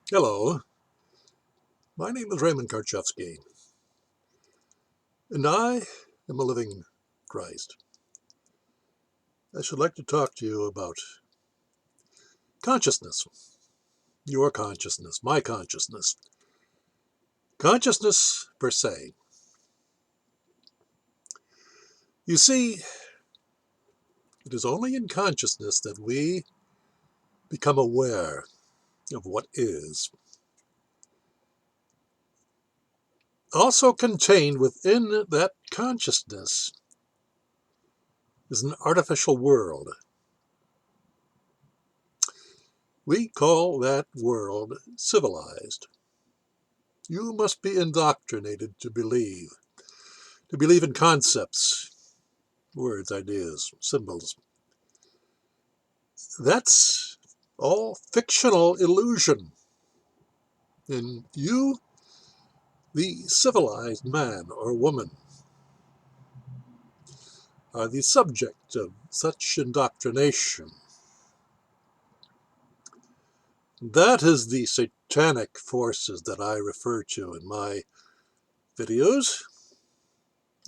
Hello, my name is Raymond Karchevsky, and I am a living Christ. I should like to talk to you about consciousness, your consciousness, my consciousness, consciousness per se. You see, it is only in consciousness that we become aware of what is. Also contained within that consciousness is an artificial world. We call that world civilized. You must be indoctrinated to believe in concepts, words, ideas, symbols. That's all fictional illusion. And you, the civilized man or woman, are the subject of such indoctrination. That is the satanic forces that I refer to in my videos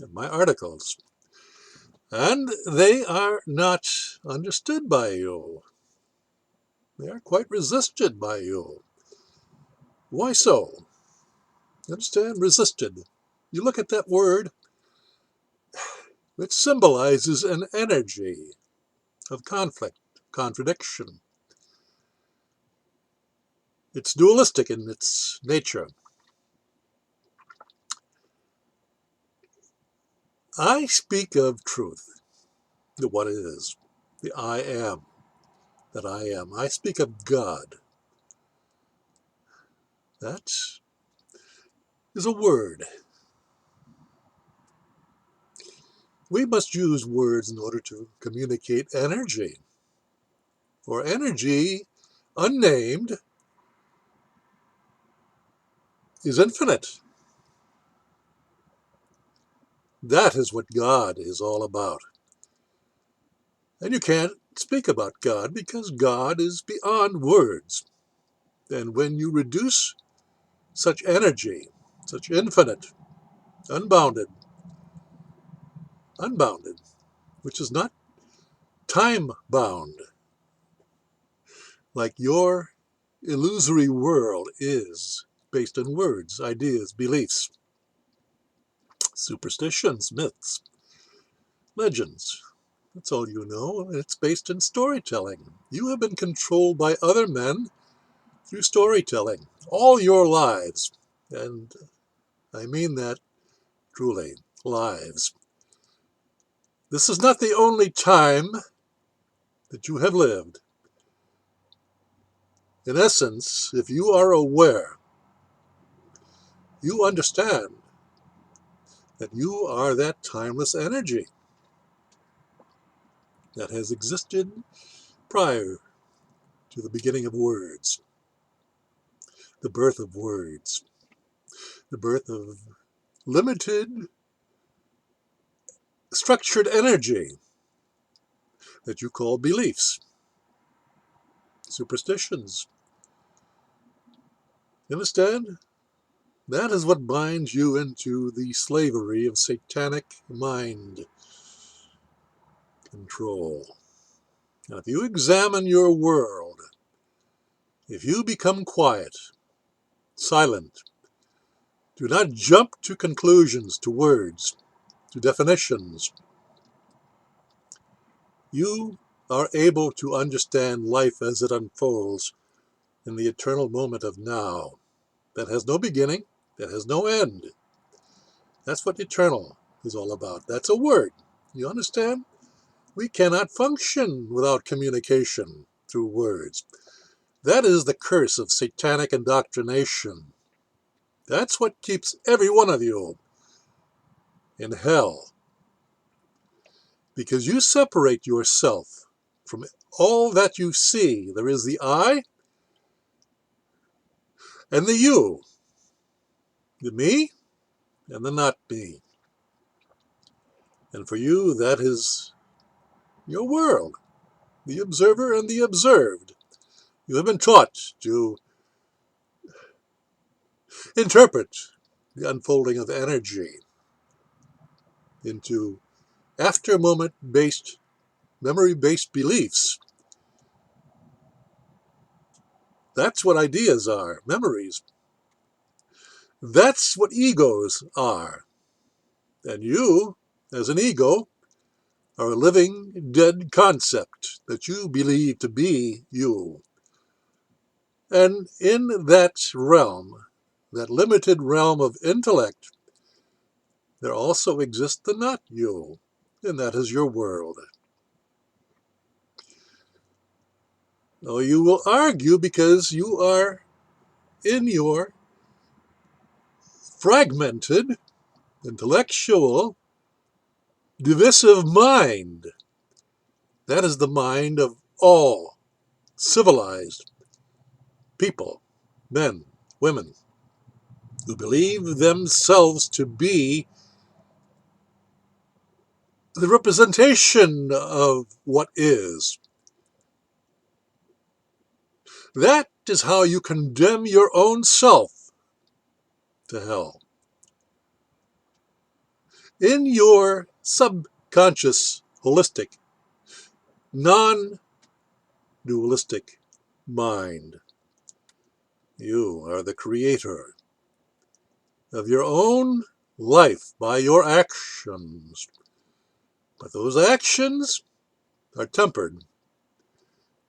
and my articles. And they are not understood by you. They are quite resisted by you. Why so? You understand? Resisted. You look at that word, it symbolizes an energy of conflict, contradiction. It's dualistic in its nature. I speak of truth, the what is, the I am, that I am. I speak of God. That is a word. We must use words in order to communicate energy. For energy, unnamed, is infinite. That is what God is all about. And you can't speak about God because God is beyond words. And when you reduce such energy, such infinite, unbounded, which is not time bound, like your illusory world is, based on words, ideas, beliefs, superstitions, myths, legends. That's all you know, and it's based in storytelling. You have been controlled by other men through storytelling all your lives. And I mean that truly, lives. This is not the only time that you have lived. In essence, if you are aware, you understand that you are that timeless energy that has existed prior to the beginning of words, the birth of words, the birth of limited structured energy that you call beliefs, superstitions. You understand? That is what binds you into the slavery of satanic mind control. Now, if you examine your world, if you become quiet, silent, do not jump to conclusions, to words, to definitions, you are able to understand life as it unfolds in the eternal moment of now, that has no beginning, that has no end. That's what eternal is all about. That's a word. You understand? We cannot function without communication through words. That is the curse of satanic indoctrination. That's what keeps every one of you in hell. Because you separate yourself from all that you see. There is the I and the you, the me and the not me. And for you, that is your world, the observer and the observed. You have been taught to interpret the unfolding of energy into after-moment-based, memory-based beliefs. That's what ideas are, memories. That's what egos are. And you, as an ego, are a living, dead concept that you believe to be you. And in that realm, that limited realm of intellect, there also exists the not you, and that is your world. Now, you will argue because you are in your fragmented, intellectual, divisive mind. That is the mind of all civilized people, men, women, who believe themselves to be the representation of what is. That is how you condemn your own self to hell. In your subconscious, holistic, non-dualistic mind, you are the creator of your own life by your actions. But those actions are tempered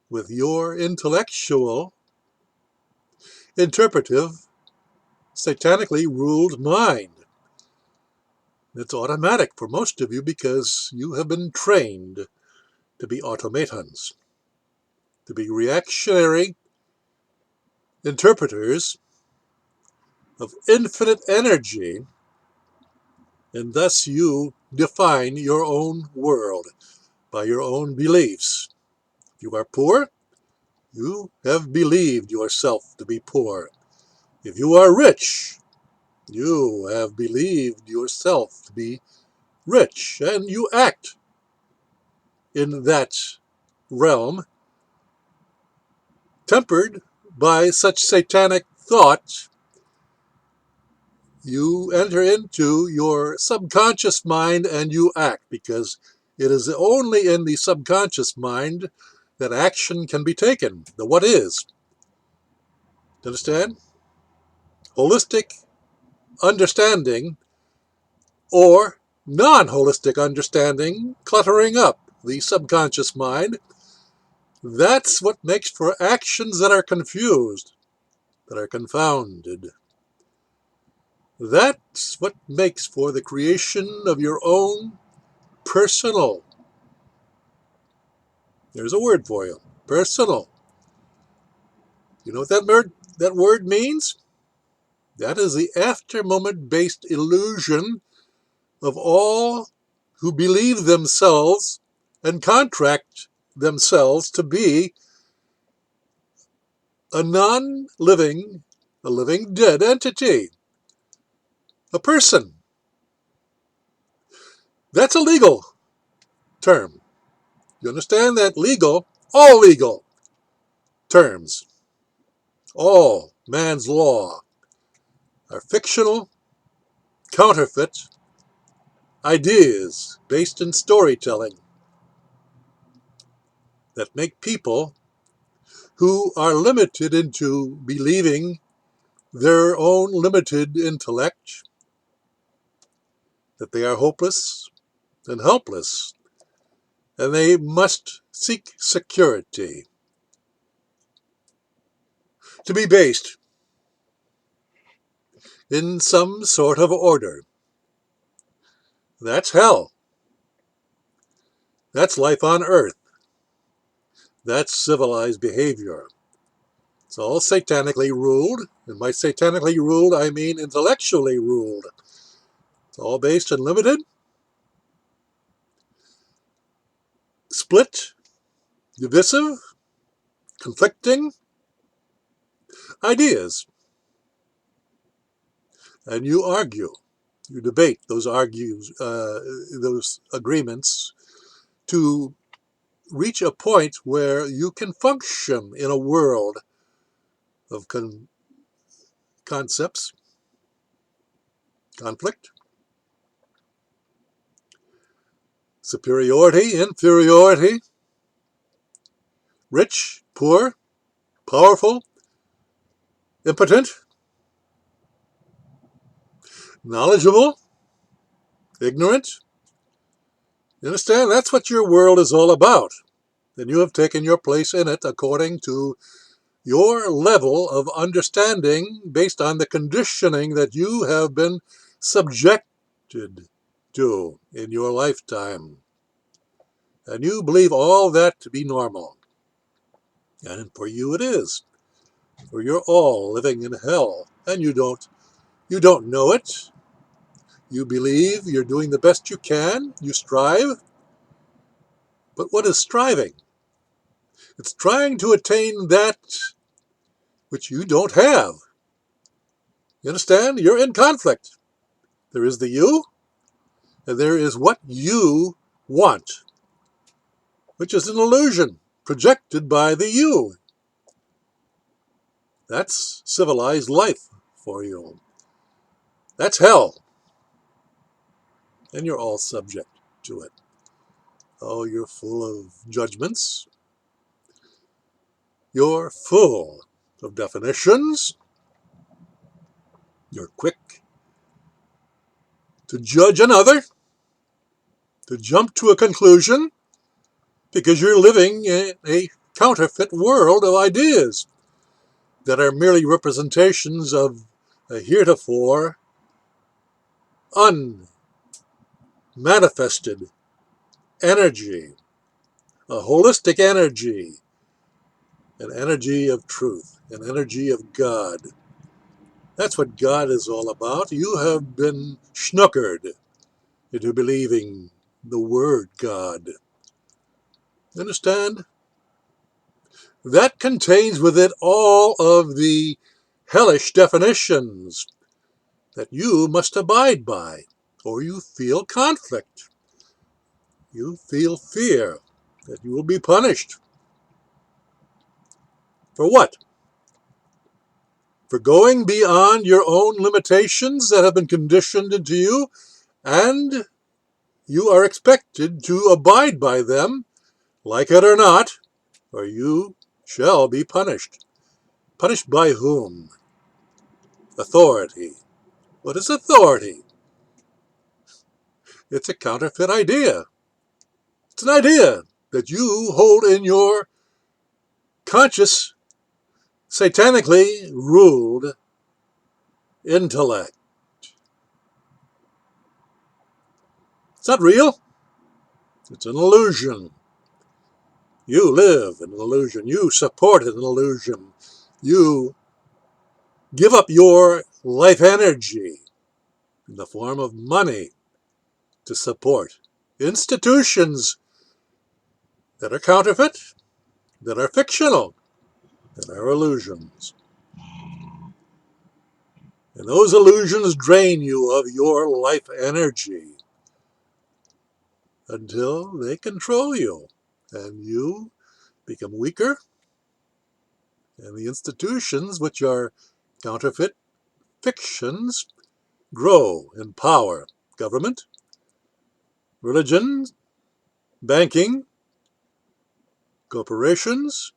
with your intellectual, interpretive, satanically ruled mind. It's automatic for most of you because you have been trained to be automatons, to be reactionary interpreters of infinite energy, and thus you define your own world by your own beliefs. If you are poor, you have believed yourself to be poor. If you are rich, you have believed yourself to be rich, and you act in that realm, tempered by such satanic thought. You enter into your subconscious mind and you act, because it is only in the subconscious mind that action can be taken. The what is. Understand? Holistic understanding or non-holistic understanding cluttering up the subconscious mind. That's what makes for actions that are confused, that are confounded. That's what makes for the creation of your own personal. There's a word for you. Personal. You know what that word means? That is the after-moment-based illusion of all who believe themselves and contract themselves to be a non-living, a living dead entity, a person. That's a legal term. You understand that legal, all legal terms, all man's law are fictional, counterfeit ideas based in storytelling that make people who are limited into believing their own limited intellect that they are hopeless and helpless, and they must seek security to be based in some sort of order. That's hell. That's life on earth. That's civilized behavior. It's all satanically ruled, and by satanically ruled I mean intellectually ruled. It's all based in limited, split, divisive, conflicting ideas. And you argue, you debate those those agreements to reach a point where you can function in a world of concepts conflict, superiority, inferiority, rich, poor, powerful, impotent, knowledgeable, ignorant. You understand? That's what your world is all about. And you have taken your place in it according to your level of understanding based on the conditioning that you have been subjected to in your lifetime. And you believe all that to be normal. And for you it is. For you're all living in hell. And you don't know it. You believe you're doing the best you can. You strive. But what is striving? It's trying to attain that which you don't have. You understand? You're in conflict. There is the you, and there is what you want, which is an illusion projected by the you. That's civilized life for you. That's hell. And you're all subject to it. Oh, you're full of judgments. You're full of definitions. You're quick to judge another, to jump to a conclusion, because you're living in a counterfeit world of ideas that are merely representations of a heretofore unmanifested energy, a holistic energy, an energy of truth, an energy of God. That's what God is all about. You have been snookered into believing the word God. Understand? That contains with it all of the hellish definitions that you must abide by, or you feel conflict. You feel fear that you will be punished. For what? For going beyond your own limitations that have been conditioned into you, and you are expected to abide by them, like it or not, or you shall be punished. Punished by whom? Authority. What is authority? It's a counterfeit idea. It's an idea that you hold in your conscious, satanically ruled intellect. It's not real. It's an illusion. You live in an illusion. You support an illusion. You give up your life energy in the form of money to support institutions that are counterfeit, that are fictional, that are illusions. And those illusions drain you of your life energy until they control you and you become weaker, and the institutions, which are counterfeit fictions, grow in power. Government, religion, banking, corporations,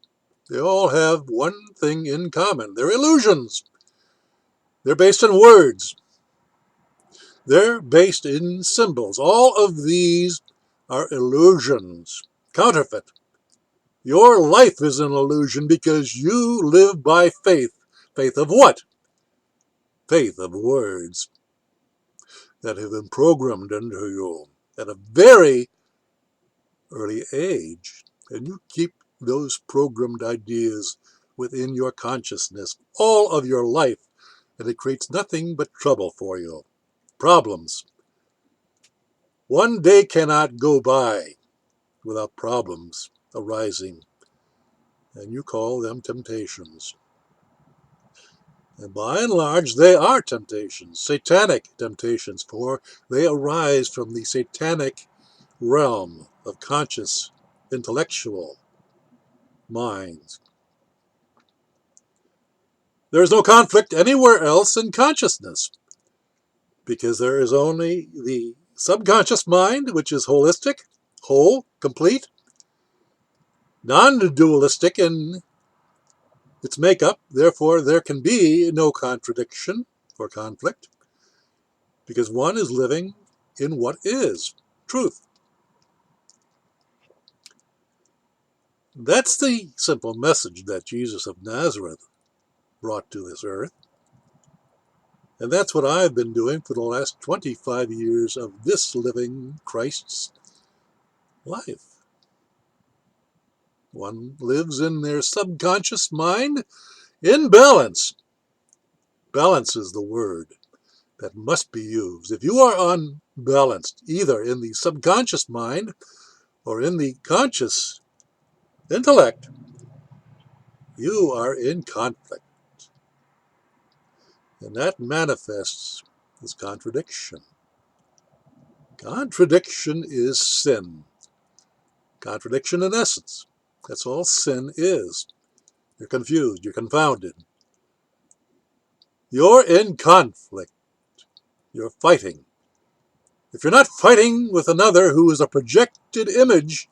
they all have one thing in common. They're illusions. They're based on words. They're based in symbols. All of these are illusions, counterfeit. Your life is an illusion because you live by faith. Faith of what? Faith of words that have been programmed into you at a very early age. And you keep those programmed ideas within your consciousness all of your life, and it creates nothing but trouble for you. Problems. One day cannot go by without problems arising, and you call them temptations. And by and large, they are temptations, satanic temptations, for they arise from the satanic realm of conscious, intellectual minds. There is no conflict anywhere else in consciousness. because there is only the subconscious mind, which is holistic, whole, complete, non-dualistic in its makeup. Therefore, there can be no contradiction or conflict, because one is living in what is truth. That's the simple message that Jesus of Nazareth brought to this earth. And that's what I've been doing for the last 25 years of this living Christ's life. One lives in their subconscious mind in balance. Balance is the word that must be used. If you are unbalanced, either in the subconscious mind or in the conscious intellect, you are in conflict. And that manifests as contradiction. Contradiction is sin. Contradiction in essence. That's all sin is. You're confused. You're confounded. You're in conflict. You're fighting. If you're not fighting with another who is a projected image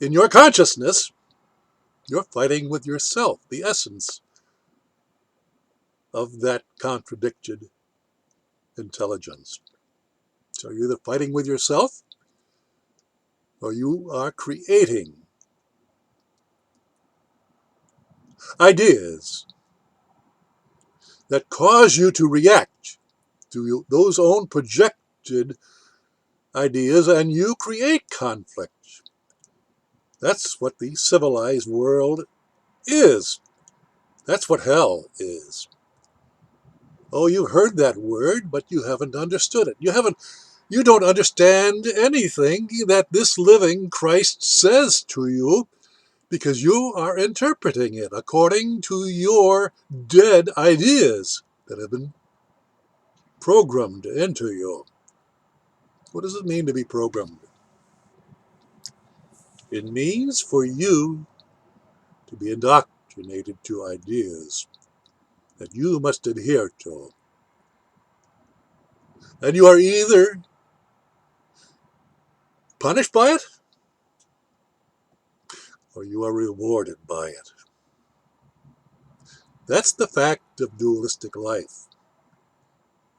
in your consciousness, you're fighting with yourself, the essence of that contradicted intelligence. So you're either fighting with yourself or you are creating ideas that cause you to react to those own projected ideas, and you create conflict. That's what the civilized world is. That's what hell is. Oh, you've heard that word, but you haven't understood it. You don't understand anything that this living Christ says to you, because you are interpreting it according to your dead ideas that have been programmed into you. What does it mean to be programmed? It means for you to be indoctrinated to ideas that you must adhere to. And you are either punished by it or you are rewarded by it. That's the fact of dualistic life.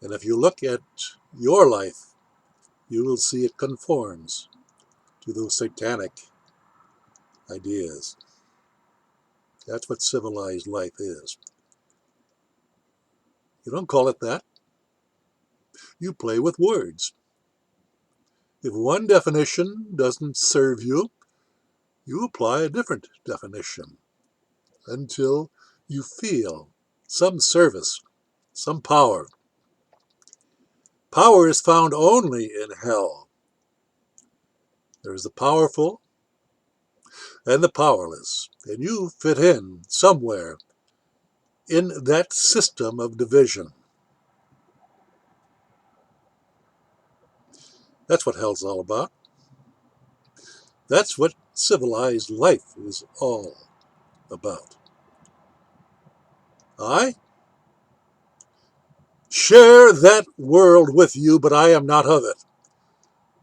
And if you look at your life, you will see it conforms to those satanic ideas. That's what civilized life is. You don't call it that. You play with words. If one definition doesn't serve you, you apply a different definition until you feel some service, some power. Power is found only in hell. There is the powerful and the powerless, and you fit in somewhere in that system of division. That's what hell's all about. That's what civilized life is all about. I share that world with you, but I am not of it.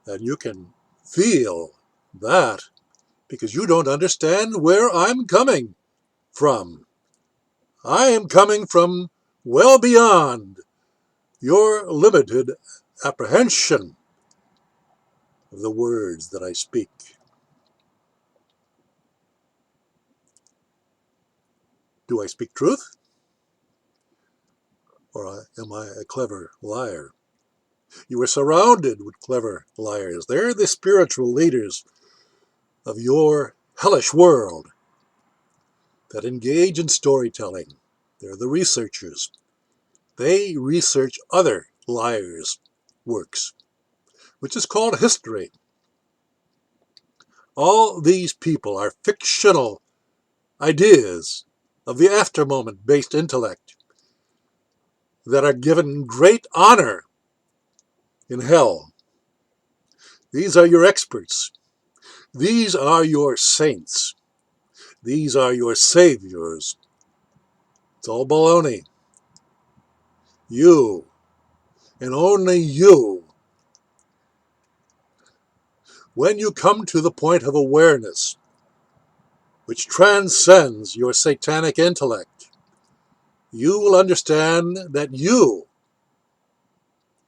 And you can feel that because you don't understand where I'm coming from. I am coming from well beyond your limited apprehension of the words that I speak. Do I speak truth? Or am I a clever liar? You are surrounded with clever liars. They're the spiritual leaders of your hellish world that engage in storytelling. They're the researchers. They research other liars' works, which is called history. All these people are fictional ideas of the after-moment-based intellect that are given great honor in hell. These are your experts. These are your saints. These are your saviors. It's all baloney. You and only you, when you come to the point of awareness which transcends your satanic intellect, you will understand that you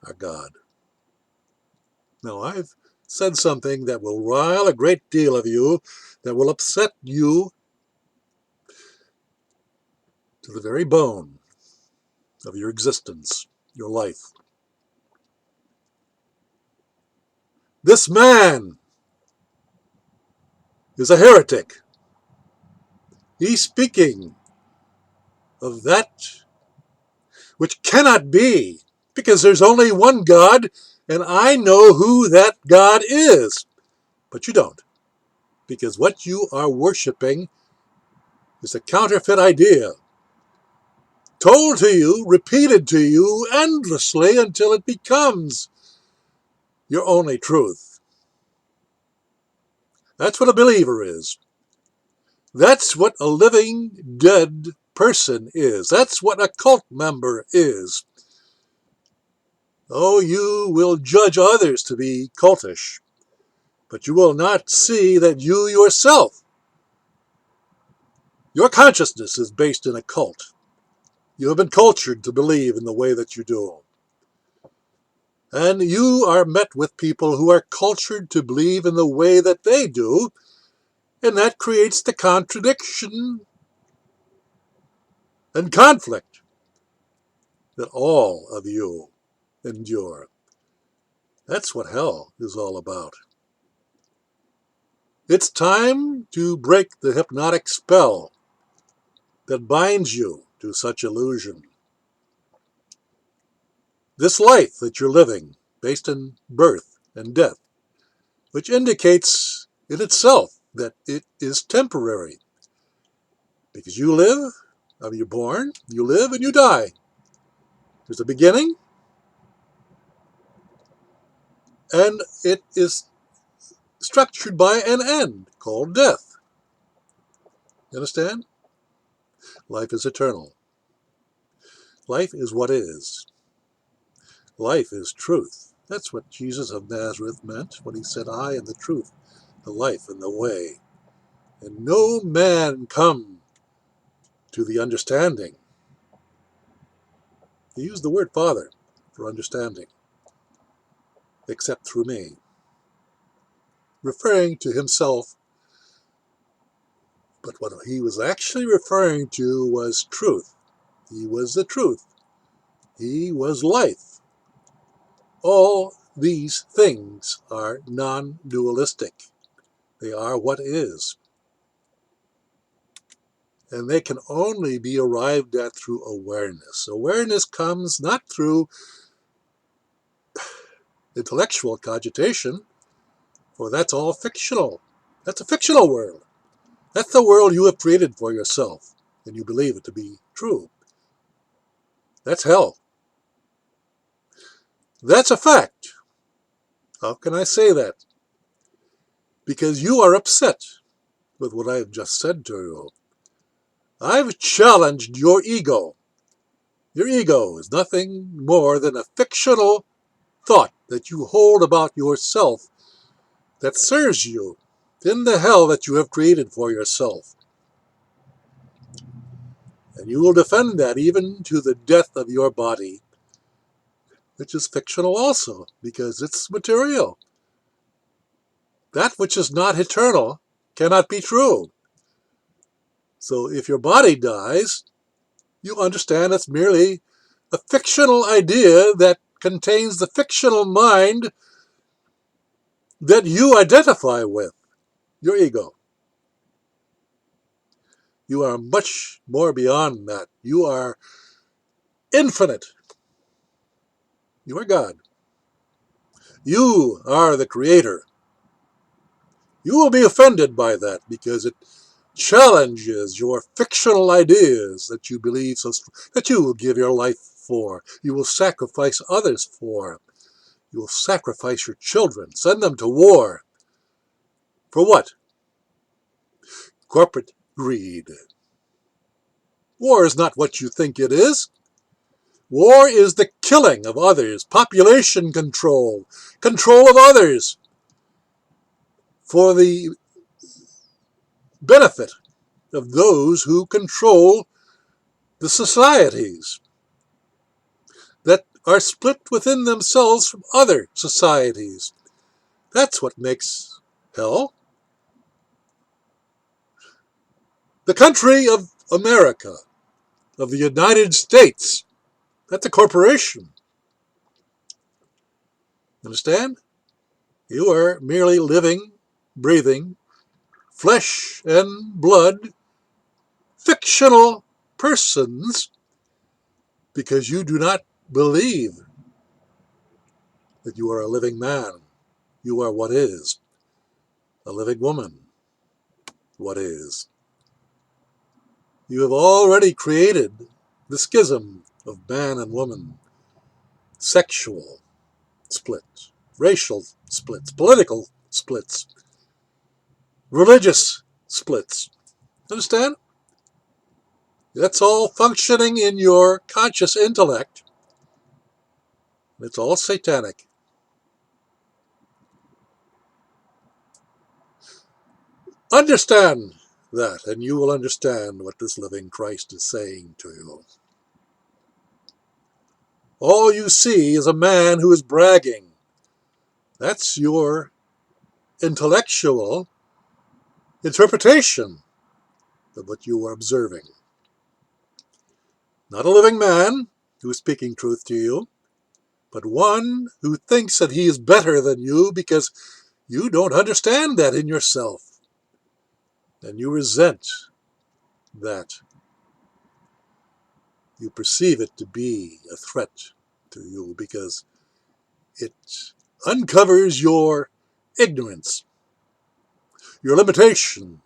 are God. Now, I've said something that will rile a great deal of you, that will upset you to the very bone of your existence, your life. This man is a heretic. He's speaking of that which cannot be, because there's only one God, and I know who that God is. But you don't, because what you are worshiping is a counterfeit idea, told to you, repeated to you endlessly until it becomes your only truth. That's what a believer is. That's what a living, dead person is. That's what a cult member is. Oh, you will judge others to be cultish, but you will not see that you yourself, your consciousness is based in a cult. You have been cultured to believe in the way that you do. And you are met with people who are cultured to believe in the way that they do, and that creates the contradiction and conflict that all of you endure. That's what hell is all about. It's time to break the hypnotic spell that binds you to such illusion. This life that you're living, based in birth and death, which indicates in itself that it is temporary. Because you live, you're born, you live, and you die. There's a beginning, and it is structured by an end called death. You understand? Life is eternal. Life is what is. Life is truth. That's what Jesus of Nazareth meant when he said, I am the truth, the life, and the way. And no man come to the understanding. He used the word Father for understanding, except through me, referring to himself, but what he was actually referring to was truth. He was the truth. He was life. All these things are non-dualistic. They are what is. And they can only be arrived at through awareness. Awareness comes not through intellectual cogitation, for that's all fictional. That's a fictional world. That's the world you have created for yourself, and you believe it to be true. That's hell. That's a fact. How can I say that? Because you are upset with what I have just said to you. I've challenged your ego. Your ego is nothing more than a fictional thought that you hold about yourself that serves you in the hell that you have created for yourself. And you will defend that even to the death of your body, which is fictional also, because it's material. That which is not eternal cannot be true. So if your body dies, you understand it's merely a fictional idea that contains the fictional mind that you identify with, your ego. You are much more beyond that. You are infinite. You are God. You are the creator. You will be offended by that because it challenges your fictional ideas that you believe that you will give your life for. You will sacrifice others for. You will sacrifice your children, send them to war. For what? Corporate greed. War is not what you think it is. War is the killing of others, population control, control of others for the benefit of those who control the societies that are split within themselves from other societies. That's what makes hell. The country of America, of the United States, that's a corporation. Understand? You are merely living, breathing, flesh and blood, fictional persons because you do not believe that you are a living man. You are what is. A living woman. What is. You have already created the schism of man and woman, sexual splits, racial splits, political splits, religious splits. Understand? That's all functioning in your conscious intellect. It's all satanic. Understand that, and you will understand what this living Christ is saying to you. All you see is a man who is bragging. That's your intellectual interpretation of what you are observing. Not a living man who is speaking truth to you, but one who thinks that he is better than you because you don't understand that in yourself. And you resent that. You perceive it to be a threat to you because it uncovers your ignorance, your limitation,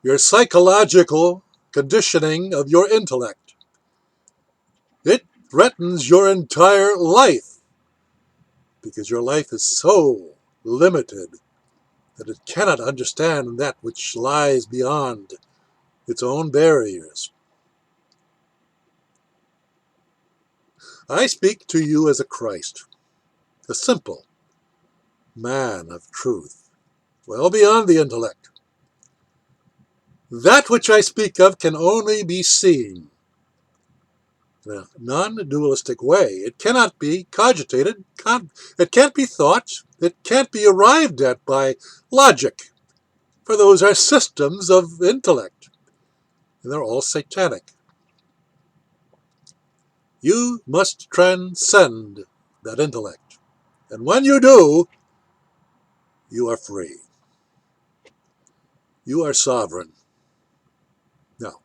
your psychological conditioning of your intellect. It threatens your entire life because your life is so limited that it cannot understand that which lies beyond its own barriers. I speak to you as a Christ, a simple man of truth, well beyond the intellect. That which I speak of can only be seen in a non-dualistic way. It cannot be cogitated, it can't be thought, it can't be arrived at by logic, for those are systems of intellect, and they're all satanic. You must transcend that intellect, and when you do, you are free. You are sovereign. Now,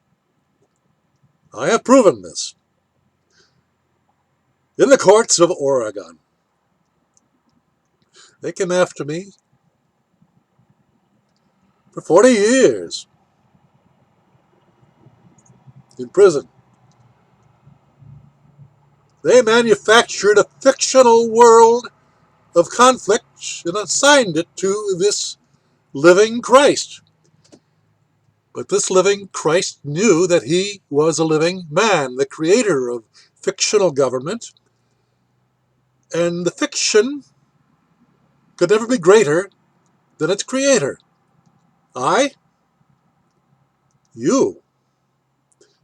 I have proven this in the courts of Oregon. They came after me for 40 years in prison. They manufactured a fictional world of conflict and assigned it to this living Christ. But this living Christ knew that he was a living man, the creator of fictional government, and the fiction could never be greater than its creator. I, you,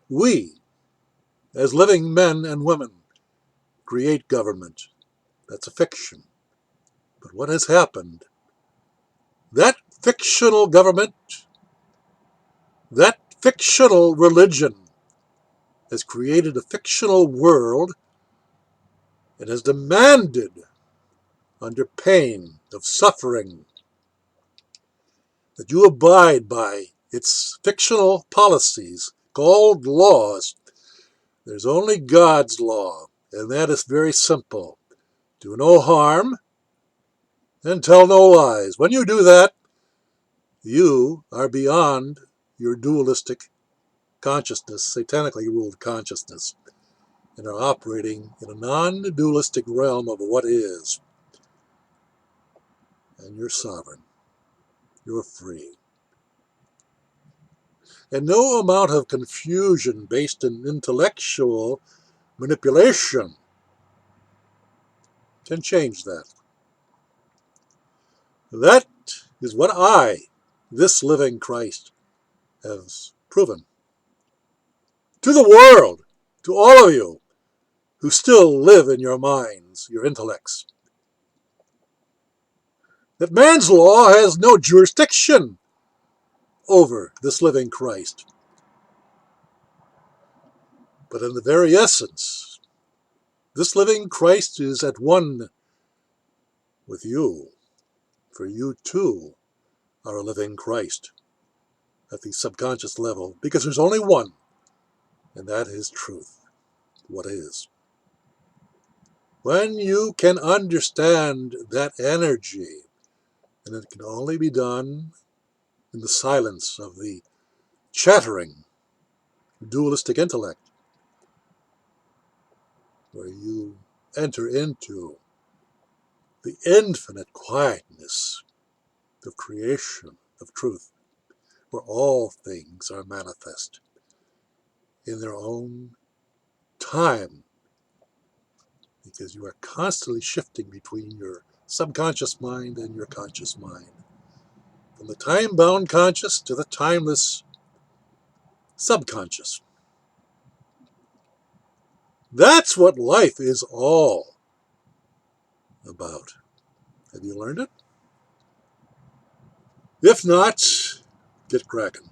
we, as living men and women, create government. That's a fiction. But what has happened? That fictional government, that fictional religion has created a fictional world and has demanded, under pain of suffering, that you abide by its fictional policies called laws. There's only God's law, and that is very simple. Do no harm and tell no lies. When you do that, you are beyond your dualistic consciousness, satanically ruled consciousness, and are operating in a non-dualistic realm of what is. And you're sovereign. You're free. And no amount of confusion based in intellectual manipulation can change that. That is what I, this living Christ, has proven to the world, to all of you who still live in your minds, your intellects, that man's law has no jurisdiction over this living Christ. But in the very essence, this living Christ is at one with you, for you too are a living Christ at the subconscious level, because there's only one, and that is truth, what is. When you can understand that energy, and it can only be done in the silence of the chattering, dualistic intellect, where you enter into the infinite quietness of creation, of truth, where all things are manifest in their own time, because you are constantly shifting between your subconscious mind and your conscious mind, from the time-bound conscious to the timeless subconscious. That's what life is all about. Have you learned it? If not, get cracking.